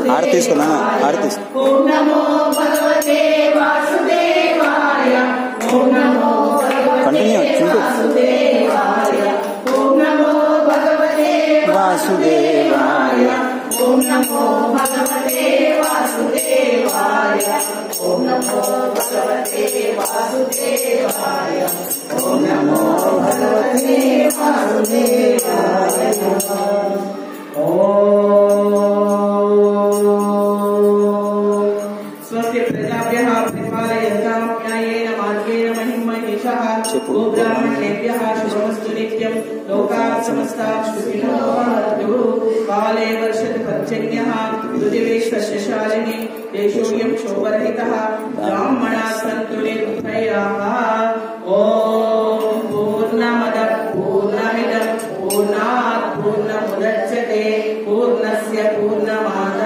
आरती తీసుకున్నా आरती ఓం నమో భగవతే వాసుదేవాయ ఓం నమో కంటిన్యూ చింటూ ఓం నమో భగవతే వాసుదేవాయ ఓం నమో భగవతే వాసుదేవాయ ఓం నమో భగవతే వాసుదేవాయ ఓం నమో భగవతే వాసుదేవాయ स्वस्य प्रजाभ्यः परिपालयन्तां न्यायेन मार्गेण महिमहेशः गोब्राह्मणेभ्यः शुभमस्तु नित्यं लोकाः समस्ताः सुखिनो भवन्तु काले वर्षतु पर्जन्यः पृथिवीश्वस्य शालिनी देशोऽयं शोभरहितः ब्राह्मणाः सन्तु निर्भयाः ॐ पूर्णमदः पूर्णमिदं पूर्णात् पूर्णमुदच्यते पूर्णस्य पूर्णमादाय